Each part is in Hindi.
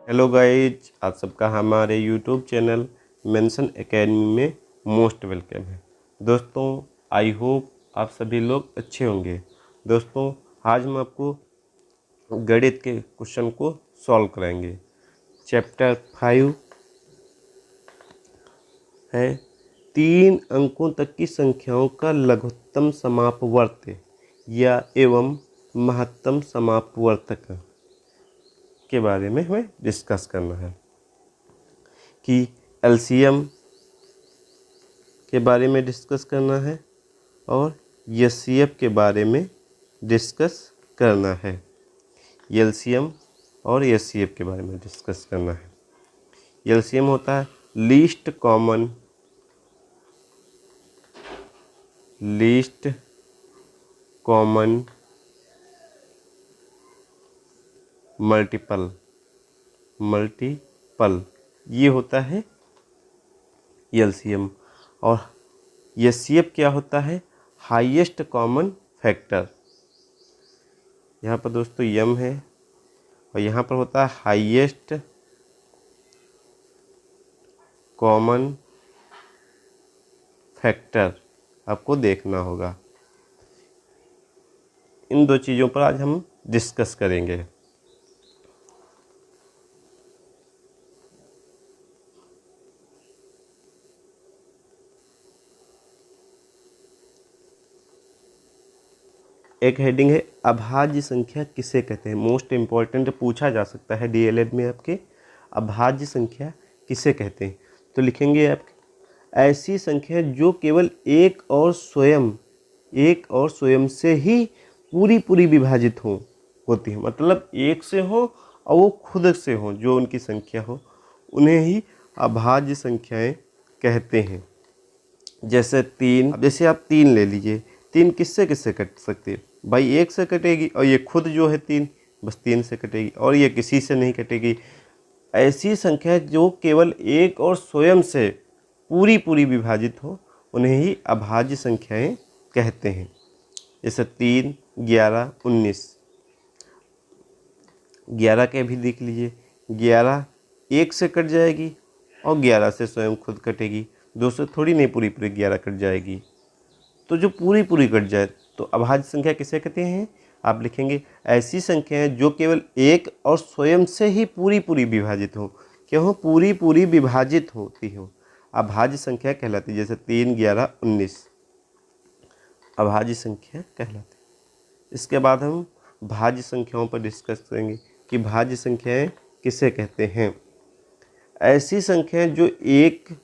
हेलो गाइज, आप सबका हमारे यूट्यूब चैनल मेंशन एकेडमी में मोस्ट वेलकम है। दोस्तों, आई होप आप सभी लोग अच्छे होंगे। दोस्तों, आज हम आपको गणित के क्वेश्चन को सॉल्व कराएंगे। चैप्टर 5 है 3 अंकों तक की संख्याओं का लघुत्तम समापवर्त या एवं महत्तम समापवर्तक के बारे में हमें डिस्कस करना है कि एलसीएम के बारे में डिस्कस करना है और एचसीएफ के बारे में डिस्कस करना है। एलसीएम और एचसीएफ के बारे में डिस्कस करना है। एलसीएम होता है लीस्ट कॉमन मल्टीपल ये होता है एलसीएम। और एचसीएफ क्या होता है? Highest common factor. यहाँ पर दोस्तों यम है और यहाँ पर होता है हाईएस्ट कॉमन फैक्टर। आपको देखना होगा। इन दो चीज़ों पर आज हम डिस्कस करेंगे। एक हेडिंग है अभाज्य संख्या किसे कहते हैं। मोस्ट इम्पॉर्टेंट पूछा जा सकता है डीएलएड में आपके, अभाज्य संख्या किसे कहते हैं। तो लिखेंगे आपके ऐसी संख्या जो केवल एक और स्वयं से ही पूरी विभाजित होती है। मतलब एक से हो और वो खुद से हो, जो उनकी संख्या हो, उन्हें ही अभाज्य संख्याएं कहते हैं। जैसे आप 3 ले लीजिए। 3 किससे कट सकती है भाई? 1 से कटेगी और ये खुद जो है 3 बस 3 से कटेगी और ये किसी से नहीं कटेगी। ऐसी संख्या जो केवल एक और स्वयं से पूरी विभाजित हो, उन्हें ही अभाज्य संख्याएं कहते हैं। जैसे 3, 11, 19। 11 के भी देख लीजिए। 11 1 से कट जाएगी और 11 से स्वयं खुद कटेगी। 2 से थोड़ी नहीं पूरी 11 कट जाएगी। तो जो पूरी कट जाए तो अभाज्य संख्या किसे कहते हैं? आप लिखेंगे ऐसी संख्याएं जो केवल एक और स्वयं से ही पूरी विभाजित हो। क्यों हो? पूरी विभाजित होती हो, अभाज्य संख्या कहलाती है। जैसे 3, 11, 19 अभाज्य संख्या कहलाती है। इसके बाद हम भाज्य संख्याओं पर डिस्कस करेंगे कि भाज्य संख्याएं किसे कहते हैं। ऐसी संख्याएं जो एक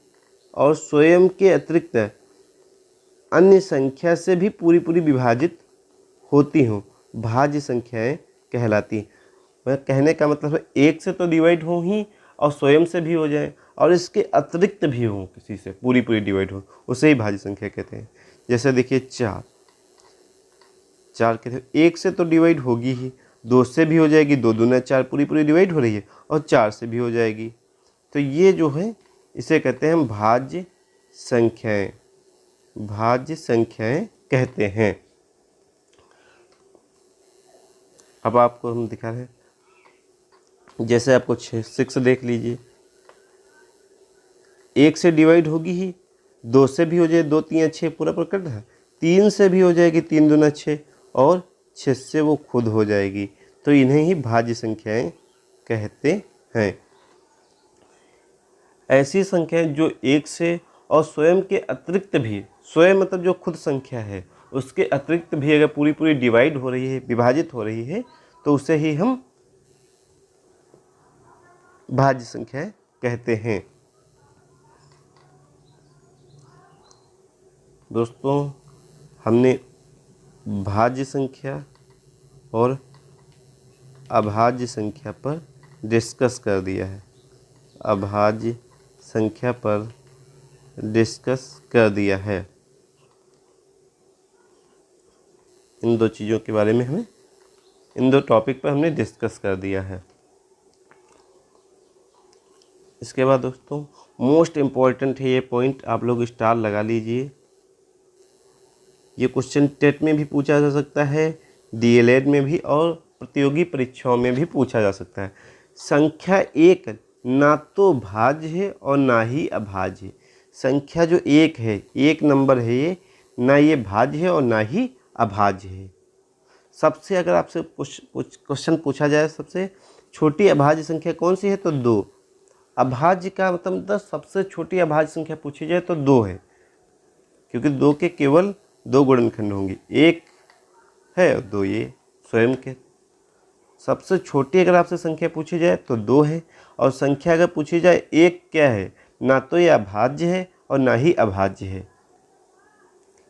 और स्वयं के अतिरिक्त अन्य संख्या से भी पूरी विभाजित होती हों, भाज्य संख्याएं कहलाती हैं। मैं कहने का मतलब है एक से तो डिवाइड हो ही और स्वयं से भी हो जाए और इसके अतिरिक्त भी हो, किसी से पूरी डिवाइड हो, उसे ही भाज्य संख्या कहते हैं। जैसे देखिए 4 कहते हैं 1 से तो डिवाइड होगी ही, 2 से भी हो जाएगी, 2 दूना 4 पूरी डिवाइड हो रही है, और 4 से भी हो जाएगी। तो ये जो है इसे कहते हैं भाज्य संख्याएं कहते हैं। अब आपको हम दिखा रहे हैं। जैसे आपको 6 देख लीजिए। 1 से डिवाइड होगी ही, 2 से भी हो जाए, 2 3 6 पूरा कट रहा है, 3 से भी हो जाएगी, 3 दूना 6 और 6 से वो खुद हो जाएगी। तो इन्हें ही भाज्य संख्याएं कहते हैं। ऐसी संख्याएं जो एक से और स्वयं के अतिरिक्त भी, स्वयं मतलब जो खुद संख्या है, उसके अतिरिक्त भी अगर पूरी डिवाइड हो रही है, विभाजित हो रही है, तो उसे ही हम भाज्य संख्याएं कहते हैं। दोस्तों, हमने भाज्य संख्या और अभाज्य संख्या पर डिस्कस कर दिया है। अभाज्य संख्या पर डिस्कस कर दिया है। इन दो चीज़ों के बारे में इन दो टॉपिक पर हमने डिस्कस कर दिया है। इसके बाद दोस्तों मोस्ट इम्पॉर्टेंट है ये पॉइंट, आप लोग स्टार लगा लीजिए। ये क्वेश्चन टेट में भी पूछा जा सकता है, डीएलएड में भी और प्रतियोगी परीक्षाओं में भी पूछा जा सकता है। संख्या एक ना तो भाज्य है और ना ही अभाज्य है। संख्या जो एक है, एक नंबर है ये, ना ये भाज्य है और ना ही अभाज्य है। सबसे अगर आपसे क्वेश्चन पूछा जाए सबसे छोटी अभाज्य संख्या कौन सी है तो 2। अभाज्य का मतलब सबसे छोटी अभाज्य संख्या पूछी जाए तो 2 है, क्योंकि 2 के केवल 2 गुणनखंड होंगे, एक है और 2 ये स्वयं के। सबसे छोटी अगर आपसे संख्या पूछी जाए तो 2 है, और संख्या अगर पूछी जाए एक क्या है, ना तो ये अभाज्य है और ना ही अभाज्य है।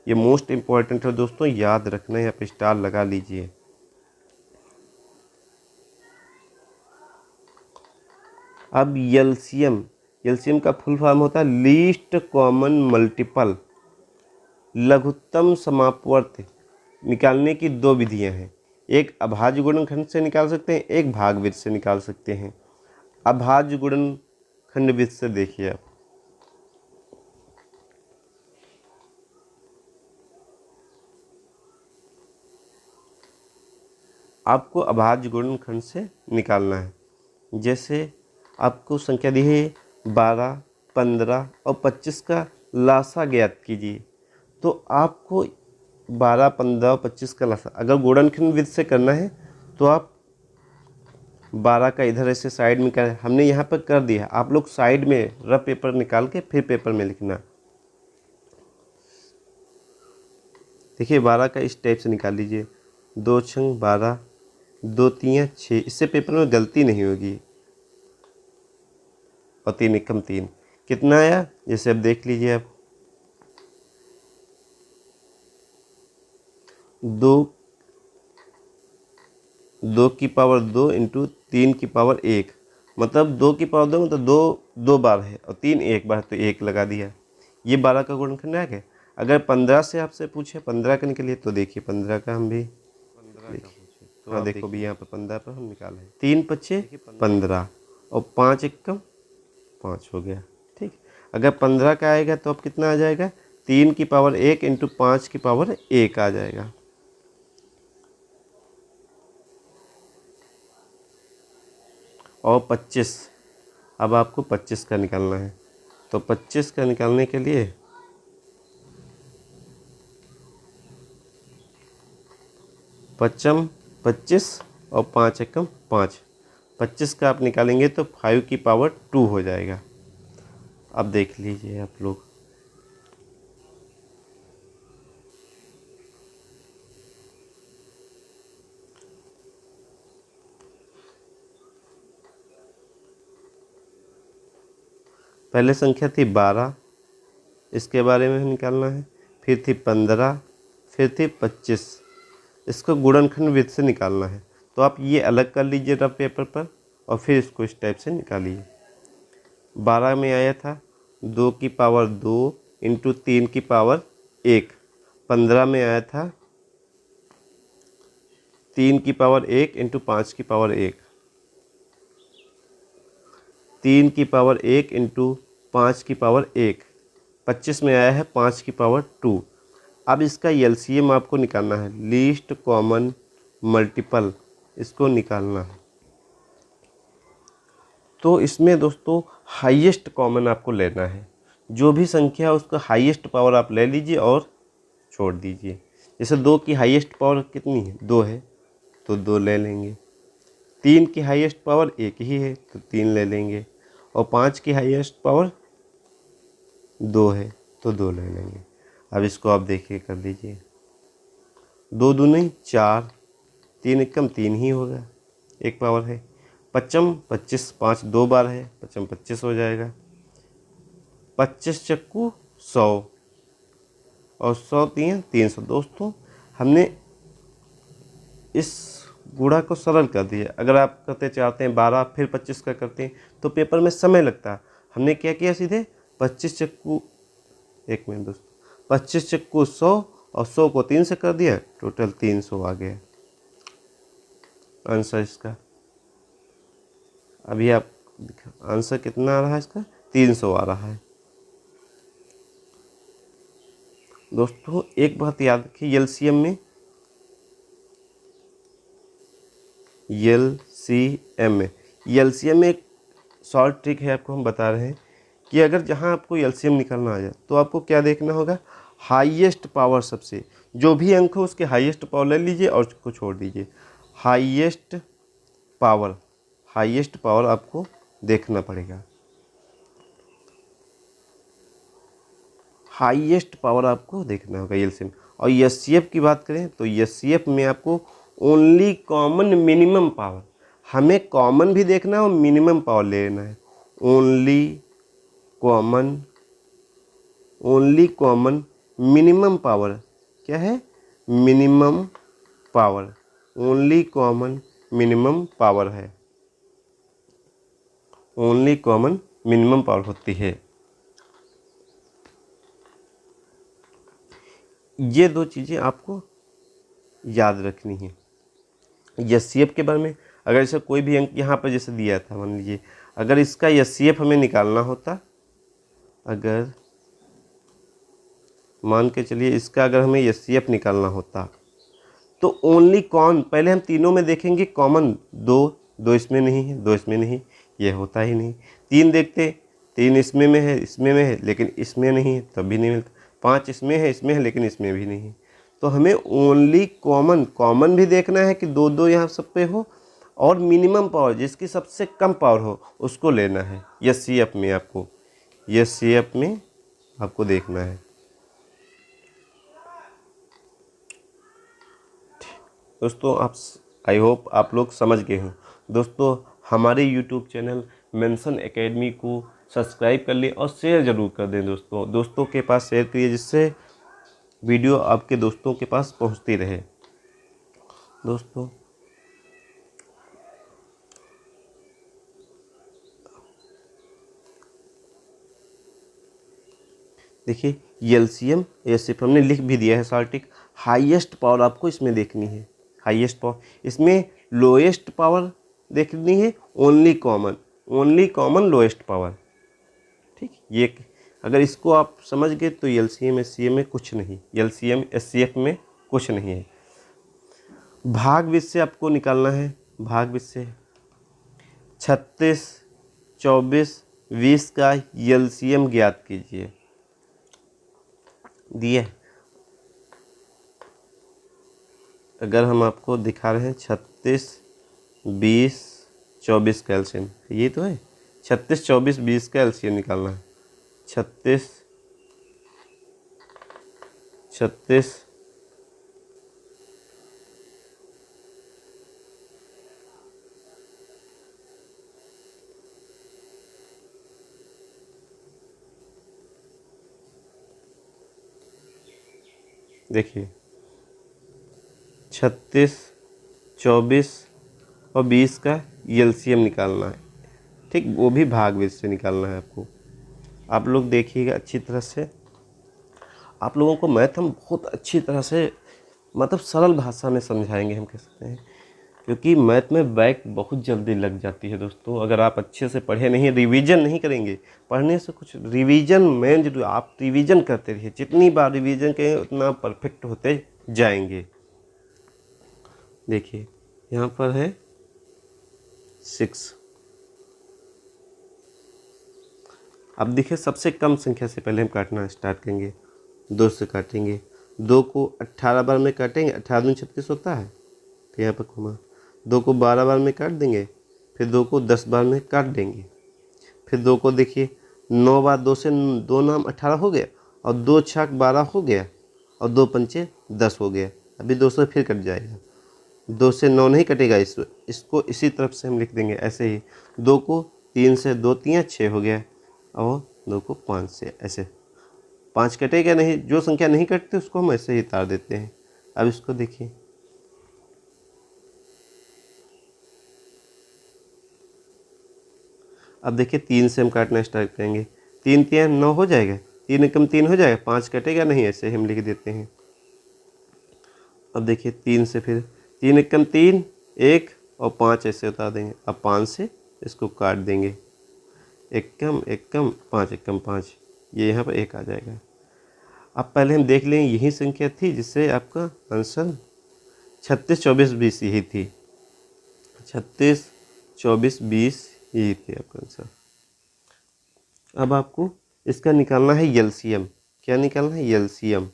ये मोस्ट इम्पॉर्टेंट है दोस्तों, याद रखना, यहाँ पे स्टार लगा लीजिए। अब एलसीएम का फुल फॉर्म होता है लीस्ट कॉमन मल्टीपल। लघुत्तम समापवर्त निकालने की 2 विधियां हैं। एक अभाज्य गुणनखंड से निकाल सकते हैं, एक भागविधि से निकाल सकते हैं। अभाज्य गुणनखंड विधि से देखिए आप, आपको अभाज्य गुणनखंड से निकालना है। जैसे आपको संख्या दी है 12, 15 और 25 का लासा ज्ञात कीजिए, तो आपको 12, 15 और 25 का लासा अगर गुणनखंड विधि से करना है तो आप 12 का इधर ऐसे साइड में कर, हमने यहाँ पर कर दिया, आप लोग साइड में रफ पेपर निकाल के फिर पेपर में लिखना। देखिए 12 का इस टाइप से निकाल लीजिए, 2 छंग 12, 2 तियाँ 6, इससे पेपर में गलती नहीं होगी, और 3 एकम 3 कितना आया, जैसे अब देख लीजिए आप, 2 की पावर 2 इंटू 3 की पावर 1, मतलब 2 की पावर 2 मतलब 2 बार है और 3 एक बार, तो 1 लगा दिया। ये 12 का गुणनखंड आ गया। अगर 15 से आपसे पूछे 15 का निकलिए, तो देखिए 15 का हम भी तो हाँ देखो भी यहाँ पर 15 पर हम निकाले, 3 पच्चे 15 और 5 एकम 5 हो गया। ठीक, अगर 15 का आएगा तो अब कितना आ जाएगा, 3 की पावर 1 इंटू 5 की पावर 1 आ जाएगा। और 25, अब आपको 25 का निकालना है, तो 25 का निकालने के लिए पचम 25 और 5 एकम 5, 25 का आप निकालेंगे तो 5 की पावर 2 हो जाएगा। अब देख लीजिए आप लोग, पहले संख्या थी 12, इसके बारे में निकालना है, फिर थी 15, फिर थी 25, इसको गुणनखंड विधि से निकालना है। तो आप ये अलग कर लीजिए रफ पेपर पर और फिर इसको इस टाइप से निकालिए। 12 में आया था 2 की पावर 2 इंटू 3 की पावर 1, 15 में आया था 3 की पावर 1 इंटू 5 की पावर 1, 3 की पावर 1 इंटू 5 की पावर 1, 25 में आया है 5 की पावर 2। अब इसका एलसीएम आपको निकालना है, लीस्ट कॉमन मल्टीपल, इसको निकालना है। तो इसमें दोस्तों हाईएस्ट कॉमन आपको लेना है, जो भी संख्या है उसका हाईएस्ट पावर आप ले लीजिए और छोड़ दीजिए। जैसे 2 की हाईएस्ट पावर कितनी है, 2 है, तो 2 ले लेंगे। 3 की हाईएस्ट पावर 1 ही है, तो 3 ले लेंगे। और 5 की हाईएस्ट पावर 2 है, तो 2 ले लेंगे। अब इसको आप देखिए कर लीजिए, 2 दूनी 4, 3 एकम 3 ही होगा, एक पावर है। पचम 25, 5 2 बार है, पचम 25 हो जाएगा। 25 चक्कू 100 और 100 तियाँ 300। दोस्तों हमने इस गुणा को सरल कर दिया। अगर आप करते चाहते हैं 12 फिर 25 का करते हैं तो पेपर में समय लगता है। हमने क्या किया, सीधे 25 चक्कू, एक मिनट दोस्तों, 25 चक्कू 100 और 100 को 3 से कर दिया, टोटल 300 आ गया आंसर इसका। अभी आप आंसर कितना आ रहा है इसका, 300 आ रहा है। दोस्तों एक बात याद रखिए, एलसीएम में एलसीएम में एक शॉर्ट ट्रिक है, आपको हम बता रहे हैं कि अगर जहाँ आपको एलसीएम निकालना आ जाए तो आपको क्या देखना होगा, हाईएस्ट पावर, सबसे जो भी अंक हो उसके हाईएस्ट पावर ले लीजिए और उसको छोड़ दीजिए। हाईएस्ट पावर, हाईएस्ट पावर आपको देखना पड़ेगा, हाईएस्ट पावर आपको देखना होगा एलसीएम। और एचसीएफ की बात करें तो एचसीएफ में आपको ओनली कॉमन मिनिमम पावर, हमें कॉमन भी देखना है और मिनिमम पावर लेना है। ओनली कॉमन मिनिमम पावर क्या है, minimum power, only common minimum power है, ओनली कॉमन मिनिमम पावर होती है। ये दो चीज़ें आपको याद रखनी है। एचसीएफ के बारे में, अगर ऐसा कोई भी अंक यहाँ पर जैसे दिया था, मान लीजिए अगर इसका एचसीएफ हमें निकालना होता, अगर मान के चलिए इसका अगर हमें एचसीएफ निकालना होता तो ओनली कौन, पहले हम तीनों में देखेंगे कॉमन, दो इसमें नहीं है, दो इसमें नहीं, ये होता ही नहीं। तीन देखते, तीन इसमें है, इसमें है लेकिन इसमें नहीं है, तब भी नहीं मिलता। पाँच इसमें है लेकिन इसमें भी नहीं है। तो हमें ओनली कॉमन भी देखना है कि दो दो यहाँ सब पे हो, और मिनिमम पावर जिसकी सबसे कम पावर हो उसको लेना है। एचसीएफ में आपको, एचसीएफ में आपको देखना है। दोस्तों आप, आई होप आप लोग समझ गए हों। दोस्तों हमारे यूट्यूब चैनल मेंशन एकेडमी को सब्सक्राइब कर लें और शेयर ज़रूर कर दें। दोस्तों के पास शेयर करिए जिससे वीडियो आपके दोस्तों के पास पहुंचती रहे। दोस्तों देखिए एलसीएम एचसीएफ हमने लिख भी दिया है सार्टिक। हाईएस्ट पावर आपको इसमें देखनी है, हाईएस्ट पावर, इसमें लोएस्ट पावर देखनी है, ओनली कॉमन लोएस्ट पावर। ठीक, ये अगर इसको आप समझ गए तो एलसीएम एचसीएफ में कुछ नहीं, एलसीएम एचसीएफ में कुछ नहीं है। भाग विषय आपको निकालना है, भाग विषय 36, 24, 20 का एलसीएम ज्ञात कीजिए। दिए, अगर हम आपको दिखा रहे हैं 36, 20, 24 का एलसीएम, ये तो है 36, 24, 20 का एलसीएम निकालना है। 36, देखिए 36, 24 और 20 का एलसीएम निकालना है। ठीक, वो भी भाग विधि से निकालना है आपको। आप लोग देखिएगा अच्छी तरह से, आप लोगों को मैथ हम बहुत अच्छी तरह से, मतलब सरल भाषा में समझाएंगे, हम कह सकते हैं, क्योंकि मैथ में बैक बहुत जल्दी लग जाती है। दोस्तों अगर आप अच्छे से पढ़े नहीं, रिवीजन नहीं करेंगे, पढ़ने से कुछ, रिवीजन मेन जो आप रिवीजन करते रहिए, जितनी बार रिवीजन करेंगे उतना परफेक्ट होते जाएंगे। देखिए यहाँ पर है 6। अब देखिए सबसे कम संख्या से पहले हम काटना स्टार्ट करेंगे, 2 से काटेंगे। 2 को 18 बार में काटेंगे, 18 दूनी 36 होता है, फिर यहाँ पर घुमा। 2 को 12 बार में काट देंगे, फिर 2 को 10 बार में काट देंगे, फिर 2 को देखिए 9 बार, 2 से 2 नाम 18 हो गया, और 2 छक 12 हो गया, और 2 पंचे 10 हो गया। अभी 2 से फिर कट जाएगा, 2 से 9 नहीं कटेगा, इसको इसी तरफ से हम लिख देंगे ऐसे ही। 2 को 3 से 2 3 6 हो गया, और 2 को 5 से, ऐसे 5 कटेगा नहीं, जो संख्या नहीं कटती उसको हम ऐसे ही उतार देते हैं। अब इसको देखिए, अब देखिए 3 से हम काटना स्टार्ट करेंगे। 3 3 9 हो जाएगा, 3 एकम 3 हो जाएगा, 5 कटेगा नहीं, ऐसे हम लिख देते हैं। अब देखिए 3 से फिर 3 एकम 3 1 और 5 ऐसे उतार देंगे। अब 5 से इसको काट देंगे, एकम एकम 5 एकम 5, ये यहाँ पर 1 आ जाएगा। अब पहले हम देख लें, यही संख्या थी जिससे आपका आंसर 36 24 20 यही थी। 36 24 20 यही थे आपका आंसर। अब आपको इसका निकालना है एलसीएम। क्या निकालना है? एलसीएम।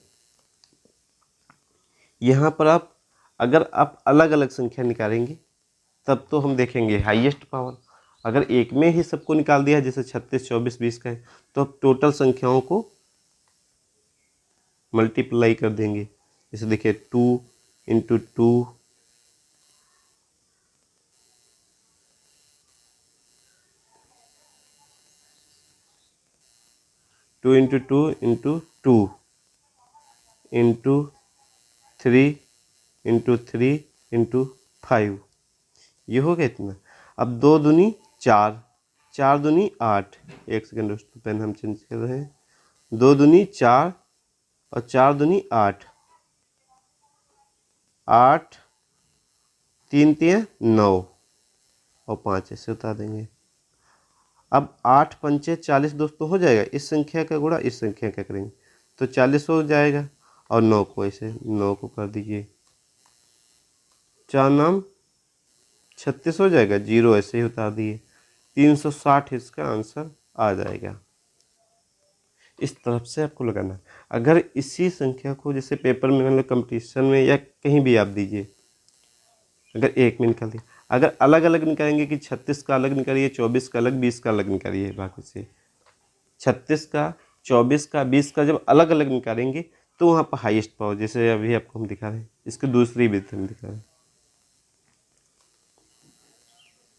यहाँ पर आप अगर आप अलग अलग संख्या निकालेंगे तब तो हम देखेंगे हाईएस्ट पावर। अगर एक में ही सबको निकाल दिया जैसे 36 24 20 का है तो अब टोटल संख्याओं को मल्टीप्लाई कर देंगे। जैसे देखिए 2 into 2 2 into 2 into 2 into 3 into 3 into 5, ये हो गया इतना। अब 2 दूनी 4, 4 दूनी 8, एक सेकंड दोस्तों पेन हम चेंज कर रहे हैं। 2 दूनी 4 और 4 दूनी 8, 8 3 3 9 और 5 ऐसे उतार देंगे। अब 8 पंचे 40 दोस्तों हो जाएगा। इस संख्या का गुणा इस संख्या का करेंगे तो 40 हो जाएगा और 9 को ऐसे 9 को कर दीजिए। 4 नाम 36 हो जाएगा, 0 ऐसे ही उतार दिए। 360 इसका आंसर आ जाएगा। इस तरफ से आपको लगाना। अगर इसी संख्या को जैसे पेपर में मतलब कंपटीशन में या कहीं भी आप दीजिए, अगर एक में निकाल दिया, अगर अलग अलग निकालेंगे कि 36 का अलग निकालिए, 24 का अलग, 20 का अलग निकालिए, बाकी से 36 का 24 का 20 का जब अलग अलग निकालेंगे तो वहाँ पर हाईएस्ट पावर, जैसे अभी आपको हम दिखा रहे हैं, इसकी दूसरी विधि हम दिखा रहे हैं।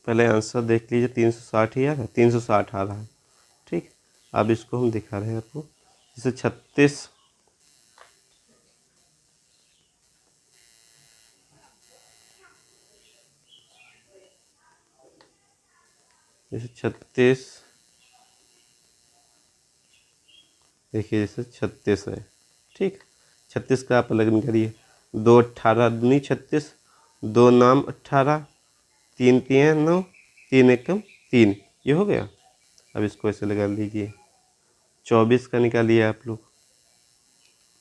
पहले आंसर देख लीजिए, 360 ही आ रहा है, 360 आ रहा है। ठीक, अब इसको हम दिखा रहे हैं आपको। जैसे 36 देखिए, जैसे 36 है। ठीक, 36 का आप अलग निकालिए। 2 18 दूनी 36, 2 नाम 18, 3 3 9, 3 एकम 3, ये हो गया। अब इसको ऐसे लगा लीजिए। 24 का निकालिए आप लोग।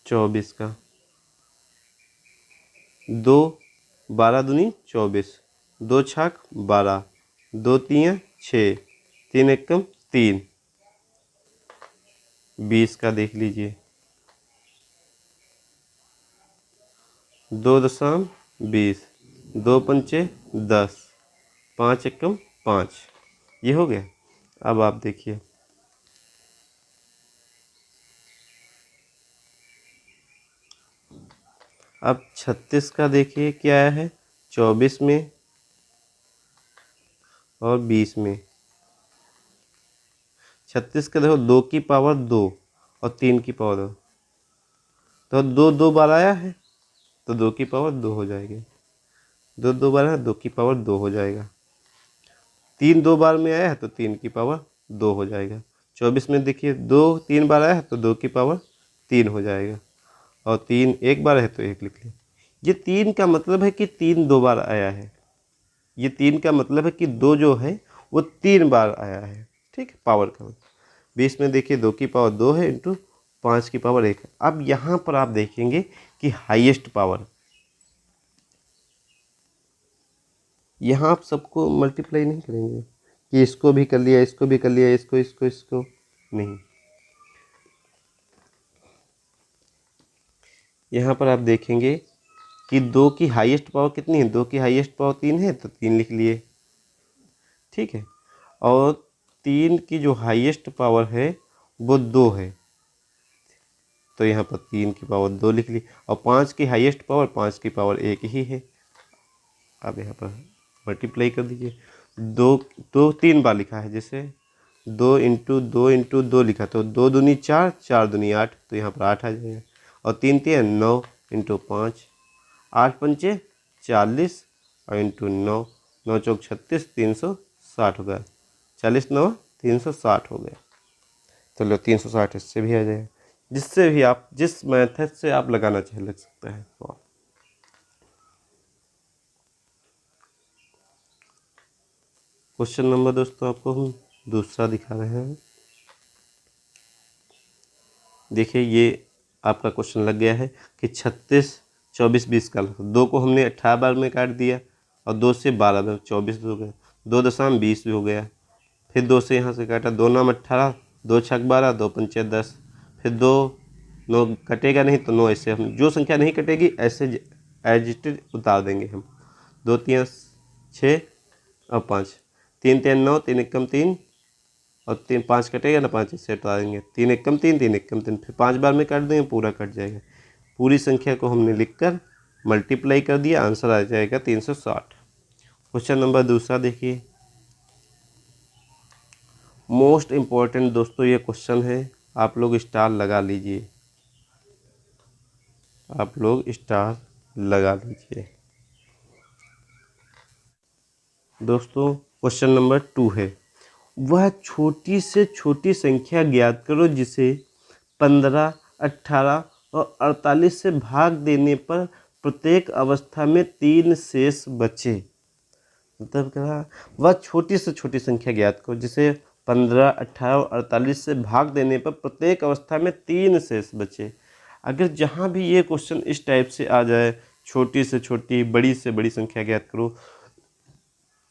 24 का 2 12 दूनी 24, 2 छाक 12, 2 3 6, 3 एकम 3। 20 का देख लीजिए। 2 दशम 20, 2 पंचे 10, 5 एकम 5, ये हो गया। अब आप देखिए, अब 36 का देखिए क्या आया है, 24 में और 20 में। 36 का देखो 2 की पावर 2 और 3 की पावर 2, तो 2 2 बार आया है तो 2 की पावर 2 हो जाएगी। 2 2 बार है, 2 की पावर 2 हो जाएगा। 3 2 बार में आया है तो 3 की पावर 2 हो जाएगा। 24 में देखिए 2 3 बार आया है तो 2 की पावर 3 हो जाएगा, और 3 एक बार है तो 1 लिख लिया। ये 3 का मतलब है कि 3 2 बार आया है। ये 3 का मतलब है कि 2 जो है वो 3 बार आया है। ठीक, पावर का। 20 में देखिए 2 की पावर 2 है इंटू 5 की पावर 1 है। अब यहाँ पर आप देखेंगे कि हाईएस्ट पावर, यहाँ आप सबको मल्टीप्लाई नहीं करेंगे कि इसको भी कर लिया, इसको भी कर लिया, इसको इसको इसको नहीं। यहाँ पर आप देखेंगे कि 2 की हाईएस्ट पावर कितनी है, 2 की हाईएस्ट पावर 3 है तो 3 लिख लिए। ठीक है, और 3 की जो हाईएस्ट पावर है वो 2 है तो यहाँ पर 3 की पावर 2 लिख ली, और 5 की हाईएस्ट पावर 5 की पावर 1 ही है। अब यहाँ पर मल्टीप्लाई कर दीजिए। 2 2 3 बार लिखा है, जैसे 2 इंटू 2 इंटू 2 लिखा तो 2 दूनी 4, 4 दूनी 8, तो यहाँ पर 8 आ जाएगा। और 3 3 9 इंटू 5, 8 पंचे 40 और इंटू 9, 9 चौक 36, 360 हो गया। 40 9 360 हो गया। चलो 360 इससे भी आ जाएगा। जिससे भी आप, जिस मेथड से आप लगाना चाहे लग सकता है। क्वेश्चन नंबर दोस्तों आपको हम दूसरा दिखा रहे हैं। देखिए, ये आपका क्वेश्चन लग गया है कि 36 24 20 का 2 को हमने 18 बार में काट दिया और 2 से 12 में 24 हो गया, 2.20 भी हो गया। फिर 2 से यहाँ से काटा, 2 नाम 18, 2 छक 12, 2 पंचे 10। फिर 2 9 कटेगा नहीं तो 9 ऐसे हम जो संख्या नहीं कटेगी ऐसे एज इट इज उतार देंगे हम। 2 3 6 और 5, 3 3 9, 3 एकम 3 और 3 5 कटेगा ना, 5 ऐसे उतार देंगे। 3 एकम 3, 3 एकम 3, फिर 5 बार में काट देंगे, पूरा कट जाएगा। पूरी संख्या को हमने लिखकर मल्टीप्लाई कर दिया, आंसर आ जाएगा 360। क्वेश्चन नंबर दूसरा देखिए, मोस्ट इम्पॉर्टेंट दोस्तों ये क्वेश्चन है, आप लोग स्टार लगा लीजिए, आप लोग स्टार लगा लीजिए। दोस्तों क्वेश्चन नंबर 2 है, वह छोटी से छोटी संख्या ज्ञात करो जिसे 15, 18 और 48 से भाग देने पर प्रत्येक अवस्था में 3 शेष बचे। मतलब क्या, वह छोटी से छोटी संख्या ज्ञात करो जिसे 15, 18 और 48 से भाग देने पर प्रत्येक अवस्था में 3 शेष बचे। अगर जहाँ भी ये क्वेश्चन इस टाइप से आ जाए, छोटी से छोटी बड़ी से बड़ी संख्या ज्ञात करो,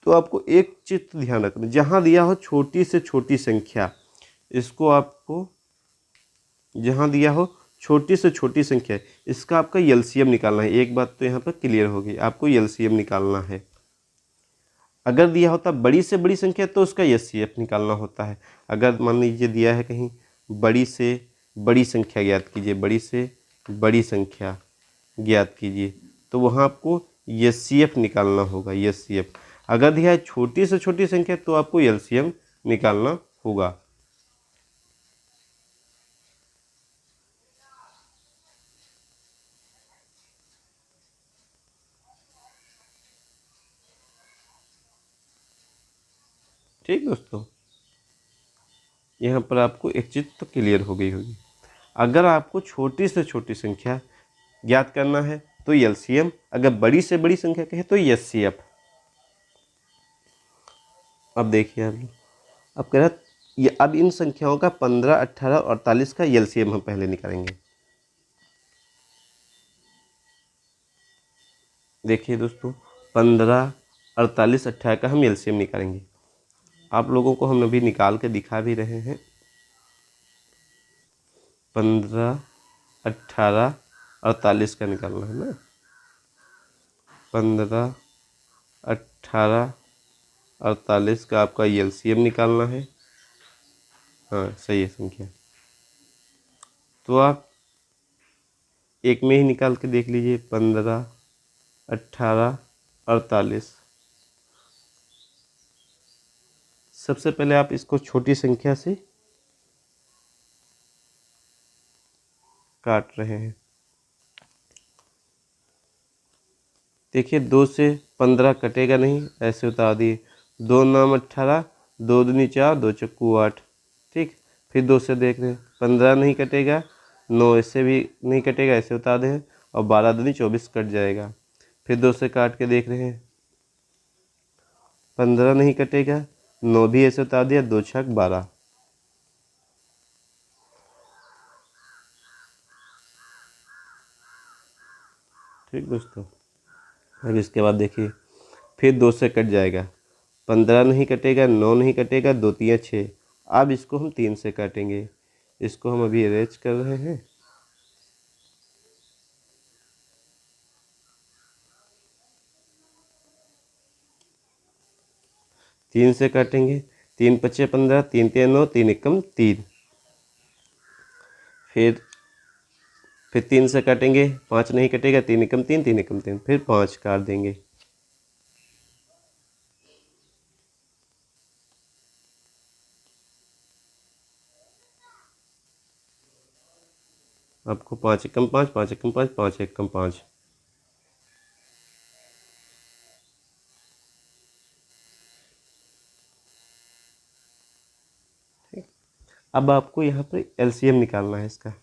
तो आपको एक चीज ध्यान रखना, जहाँ दिया हो छोटी से छोटी संख्या, इसको आपको जहाँ दिया हो छोटी से छोटी संख्या, इसका आपका एलसीएम निकालना है। एक बात तो यहाँ पर क्लियर होगी, आपको एलसीएम निकालना है। अगर दिया होता बड़ी से बड़ी संख्या तो उसका एचसीएफ निकालना होता है। अगर मान लीजिए दिया है कहीं बड़ी से बड़ी संख्या ज्ञात कीजिए, बड़ी से बड़ी संख्या ज्ञात कीजिए, तो वहाँ आपको एचसीएफ निकालना होगा, एचसीएफ। अगर दिया है छोटी से छोटी संख्या तो आपको एलसीएम निकालना होगा। ठीक दोस्तों, यहाँ पर आपको एक चीज़ तो क्लियर हो गई होगी। अगर आपको छोटी से छोटी संख्या ज्ञात करना है तो एलसीएम, अगर बड़ी से बड़ी संख्या कहे तो एचसीएफ। अब देखिए आप लोग, अब कह रहा ये, अब इन संख्याओं का 15, 18 और 48 का एलसीएम हम पहले निकालेंगे। देखिए दोस्तों, 15, 48, 18 का हम एलसीएम निकालेंगे। आप लोगों को हम अभी निकाल के दिखा भी रहे हैं। 15, 18, 48 का निकालना है ना। 15, 18, 48 का आपका एलसीएम निकालना है। हाँ सही है संख्या, तो आप एक में ही निकाल के देख लीजिए। 15, 18, 48। सबसे पहले आप इसको छोटी संख्या से काट रहे हैं। देखिए 2 से 15 कटेगा नहीं, ऐसे उतार दिए। 2 नाम 18, 2 दूनी 4, 2 चक्कू 8। ठीक, फिर 2 से देख रहे हैं, 15 नहीं कटेगा, 9 इससे भी नहीं कटेगा, ऐसे उतार दें, और 12 दूनी 24 कट जाएगा। फिर 2 से काट के देख रहे हैं, 15 नहीं कटेगा, 9 भी ऐसे उतार दिया, 2 छक 12। ठीक दोस्तों, अब इसके बाद देखिए, फिर 2 से कट जाएगा, 15 नहीं कटेगा, 9 नहीं कटेगा, 2 3 6। अब इसको हम 3 से काटेंगे, इसको हम अभी अरेंज कर रहे हैं। तीन से काटेंगे, 3 पचे 15, 3 3 9, 3 एकम 3। फिर 3 से काटेंगे, 5 नहीं कटेगा, 3 एकम 3, 3 एकम 3, फिर 5 काट देंगे। आपको 5 एकम 5, 5 एकम 5, 5 एकम 5। ठीक, अब आपको यहाँ पर एलसीएम निकालना है, इसका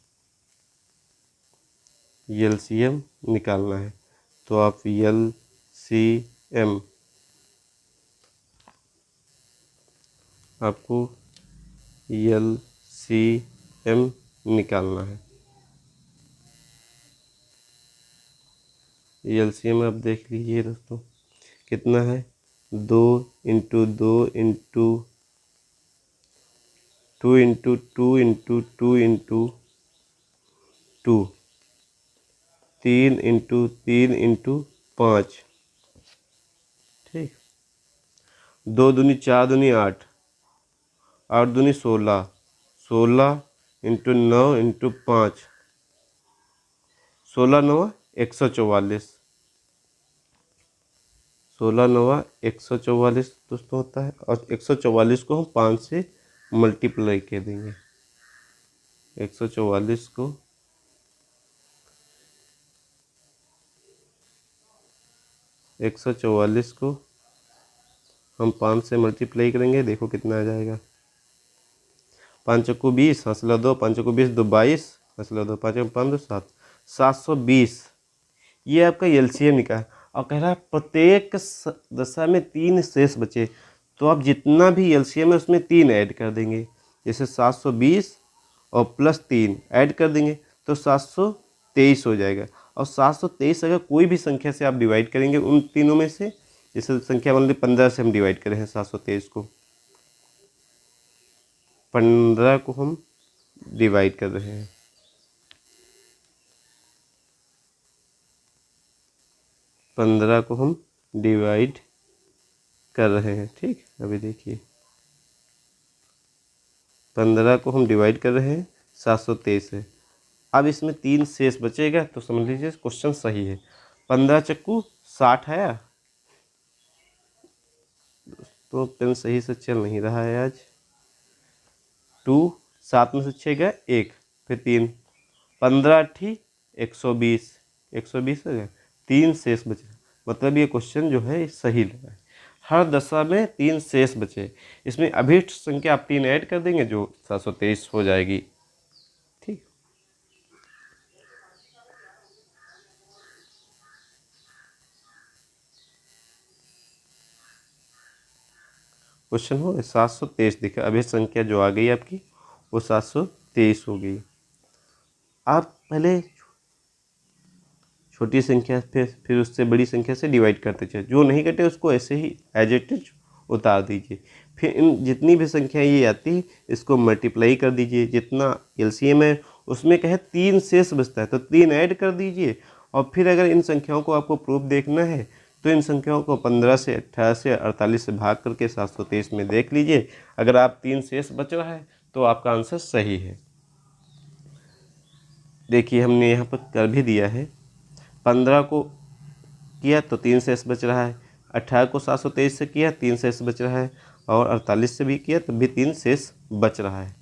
एलसीएम निकालना है। तो आप एलसीएम, आपको एलसीएम निकालना है। एलसीएम आप देख लीजिए दोस्तों, कितना है, 2 into 2 into 2 into 2 into 2 into 2, 3 into 3 into 5, ठीक। 2 दूनी 4 दूनी 8, 8 दूनी 16, 16 इंटू 9 इंटू 5, 16 9 144, 16 9 144 दोस्तों होता है। और 144 को हम 5 से मल्टीप्लाई कर देंगे। 144 को 144 को हम 5 से मल्टीप्लाई करेंगे, देखो कितना आ जाएगा। 5 चक्कू 20, हंसला 2, 5 चक्कू 20, 2 22, हंसला 2, 5 5 2 7, 720। ये आपका एलसीएम निकाला और कह रहा है प्रत्येक दशा में 3 शेष बचे, तो आप जितना भी एलसीएम है उसमें 3 ऐड कर देंगे। जैसे 720 और प्लस 3 ऐड कर देंगे तो 723 हो जाएगा। और 723 अगर कोई भी संख्या से आप डिवाइड करेंगे उन तीनों में से, जैसे संख्या मान लीजिए 15 से हम डिवाइड करें हैं 723 को, 15 को हम डिवाइड कर रहे हैं, 15 को हम डिवाइड कर रहे हैं, ठीक। अभी देखिए 15 को हम डिवाइड कर रहे हैं 723 से। अब इसमें 3 शेष बचेगा तो समझ लीजिए क्वेश्चन सही है। 15 चक्कू 60 आया। तो पेन सही से चल नहीं रहा है आज। 2 7 में से 6 गया 1, फिर 3, 15 8 120, 120 हो गया, 3 शेष बचे। मतलब ये क्वेश्चन जो है सही लगा है। हर दशा में 3 शेष बचे, इसमें अभीष्ट संख्या आप 3 ऐड कर देंगे जो 723 हो जाएगी, ठीक। क्वेश्चन हो 723 दिखा, अभीष्ट संख्या जो आ गई आपकी वो 723 हो गई। आप पहले छोटी संख्या फिर उससे बड़ी संख्या से डिवाइड करते चले, जो नहीं कटे उसको ऐसे ही एज इट इज उतार दीजिए। फिर इन जितनी भी संख्या ये आती इसको मल्टीप्लाई कर दीजिए, जितना एलसीएम है उसमें कहे 3 शेष बचता है तो 3 ऐड कर दीजिए। और फिर अगर इन संख्याओं को आपको प्रूफ देखना है तो इन संख्याओं को 15 से 18 से 48 से भाग करके 723 में देख लीजिए। अगर आप 3 शेष बच रहा है तो आपका आंसर सही है। देखिए हमने यहाँ पर कर भी दिया है, 15 को किया तो 3 शेष बच रहा है, 18 को 723 से किया 3 शेष बच रहा है, और 48 से भी किया तब भी 3 शेष बच रहा है।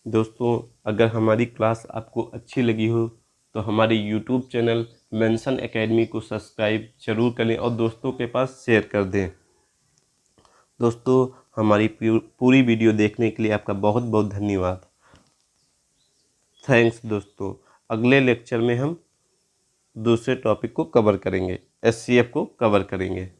दोस्तों अगर हमारी क्लास आपको अच्छी लगी हो तो हमारे YouTube चैनल मेंशन एकेडमी को सब्सक्राइब जरूर करें और दोस्तों के पास शेयर कर दें। दोस्तों हमारी पूरी वीडियो देखने के लिए आपका बहुत बहुत धन्यवाद। थैंक्स दोस्तों। अगले लेक्चर में हम दूसरे टॉपिक को कवर करेंगे, एचसीएफ को कवर करेंगे।